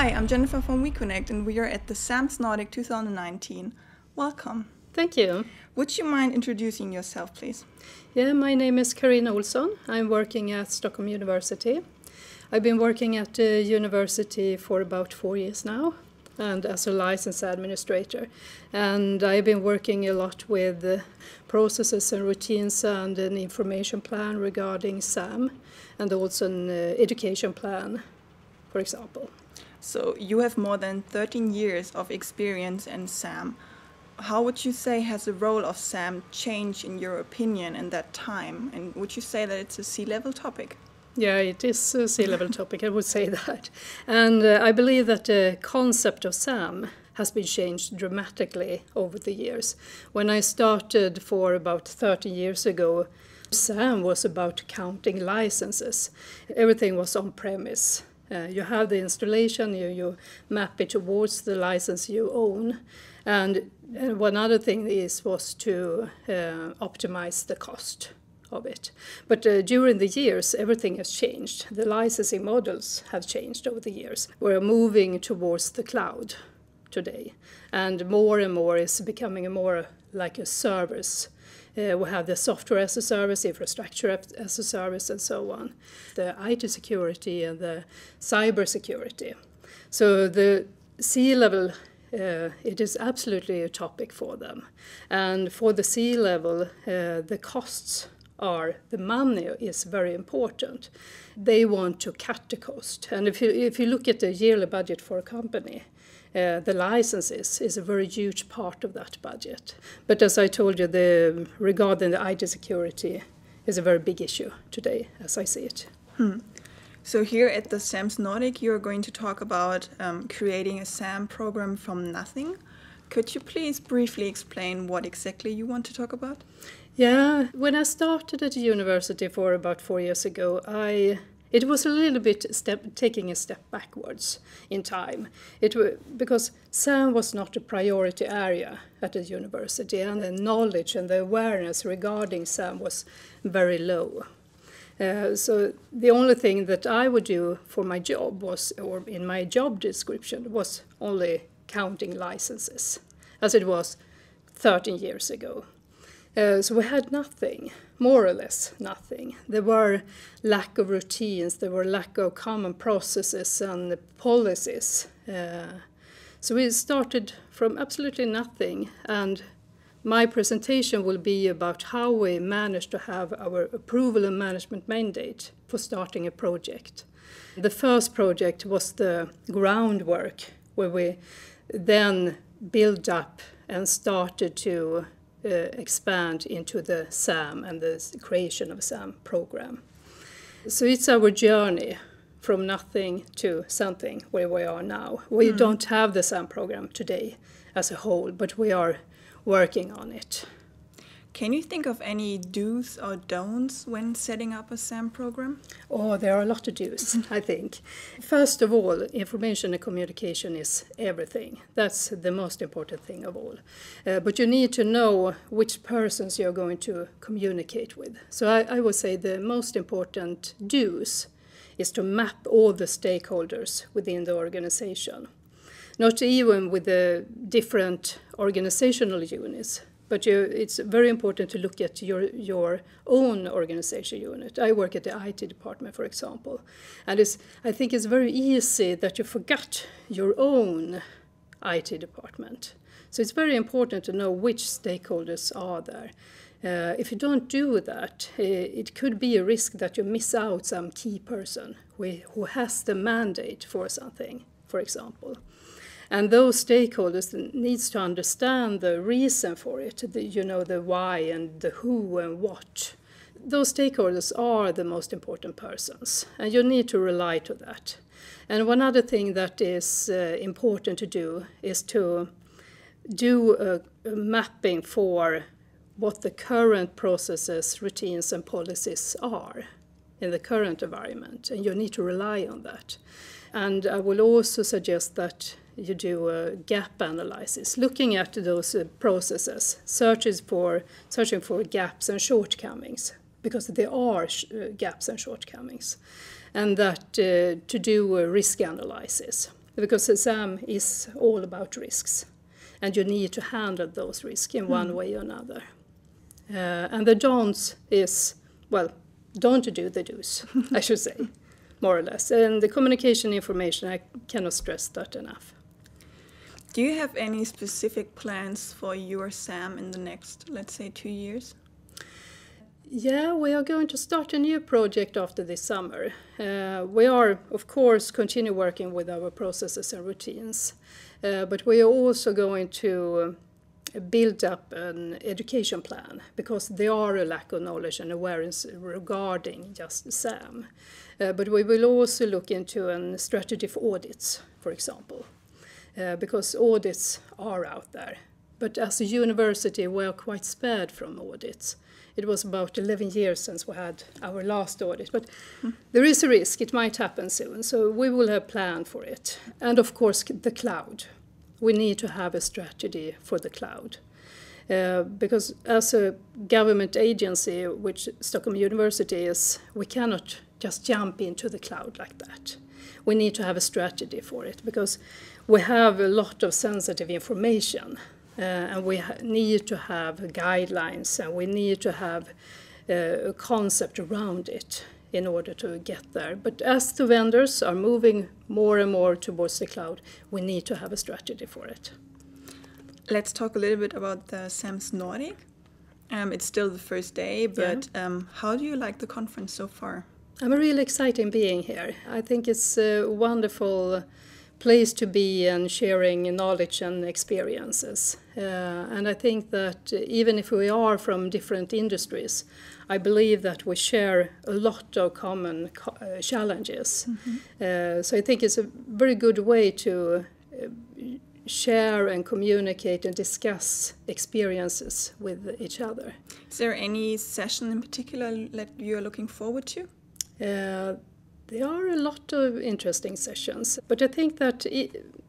Hi, I'm Jennifer from we.CONECT and we are at the SAMS Nordic 2019. Welcome. Thank you. Would you mind introducing yourself, please? Yeah, my name is Carina Olsson. I'm working at Stockholm University. I've been working at the university for about 4 years now, and as a license administrator. And I've been working a lot with processes and routines and an information plan regarding SAM, and also an education plan, for example. So you have more than 13 years of experience in SAM. How would you say has the role of SAM changed in your opinion in that time? And would you say that it's a C-level topic? Yeah, it is a C-level topic, I would say that. And I believe that the concept of SAM has been changed dramatically over the years. When I started for about 30 years ago, SAM was about counting licenses. Everything was on-premise. You have the installation, you map it towards the license you own. And one other thing was to optimize the cost of it. But during the years, everything has changed. The licensing models have changed over the years. We're moving towards the cloud today. And more is becoming more like a service. We have the software as a service, infrastructure as a service, and so on. The IT security and the cyber security. So the C-level, it is absolutely a topic for them. And for the C-level, the costs the money is very important. They want to cut the cost. And if you look at the yearly budget for a company, the licenses is a very huge part of that budget. But as I told you, regarding the IT security is a very big issue today, as I see it. So here at the SAMS Nordic, you're going to talk about creating a SAM program from nothing. Could you please briefly explain what exactly you want to talk about? Yeah, when I started at the university for about 4 years ago, it was a little bit taking a step backwards in time. Because SAM was not a priority area at the university, and the knowledge and the awareness regarding SAM was very low. So the only thing that I would do for my job or in my job description, was only counting licenses, as it was 13 years ago. So we had nothing, more or less nothing. There were lack of routines, there were lack of common processes and policies. So we started from absolutely nothing, and my presentation will be about how we managed to have our approval and management mandate for starting a project. The first project was the groundwork, where we then built up and started to expand into the SAM and the creation of a SAM program. So it's our journey from nothing to something where we are now. We don't have the SAM program today as a whole, but we are working on it. Can you think of any do's or don'ts when setting up a SAM program? Oh, there are a lot of do's, I think. First of all, information and communication is everything. That's the most important thing of all. But you need to know which persons you're going to communicate with. So I would say the most important do's is to map all the stakeholders within the organization. Not even with the different organizational units, but it's very important to look at your own organization unit. I work at the IT department, for example. And I think it's very easy that you forget your own IT department. So it's very important to know which stakeholders are there. If you don't do that, it could be a risk that you miss out some key person who has the mandate for something, for example. And those stakeholders needs to understand the reason for it, the why and the who and what. Those stakeholders are the most important persons, and you need to rely to that. And one other thing that is important to do is to do a mapping for what the current processes, routines and policies are in the current environment, and you need to rely on that. And I will also suggest that you do a gap analysis, looking at those processes, searching for gaps and shortcomings, because there are gaps and shortcomings, and that to do a risk analysis. because SAM is all about risks, and you need to handle those risks in one way or another. And the don'ts is, well, don't do the do's, I should say, more or less. And the communication information, I cannot stress that enough. Do you have any specific plans for your SAM in the next, let's say, 2 years? Yeah, we are going to start a new project after this summer. We are, of course, continue working with our processes and routines, but we are also going to build up an education plan, because there are a lack of knowledge and awareness regarding just SAM. But we will also look into a strategy for audits, for example, because audits are out there. But as a university, we are quite spared from audits. It was about 11 years since we had our last audit, but there is a risk it might happen soon, so we will have planned for it. And of course, the cloud. We need to have a strategy for the cloud. Because as a government agency, which Stockholm University is, we cannot just jump into the cloud like that. We need to have a strategy for it, because we have a lot of sensitive information. And we need to have guidelines, and we need to have a concept around it in order to get there. But as the vendors are moving more and more towards the cloud, we need to have a strategy for it. Let's talk a little bit about the SAMS Nordic. It's still the first day, but how do you like the conference so far? I'm really excited being here. I think it's a wonderful place to be and sharing knowledge and experiences. And I think that even if we are from different industries, I believe that we share a lot of common challenges. So I think it's a very good way to share and communicate and discuss experiences with each other. Is there any session in particular that you're looking forward to? There are a lot of interesting sessions, but I think that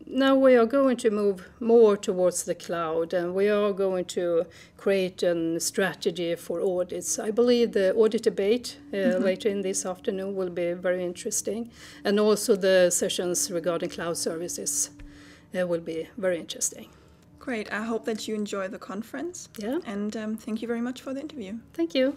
now we are going to move more towards the cloud, and we are going to create a strategy for audits. I believe the audit debate later in this afternoon will be very interesting, and also the sessions regarding cloud services will be very interesting. Great. I hope that you enjoy the conference. Yeah. And thank you very much for the interview. Thank you.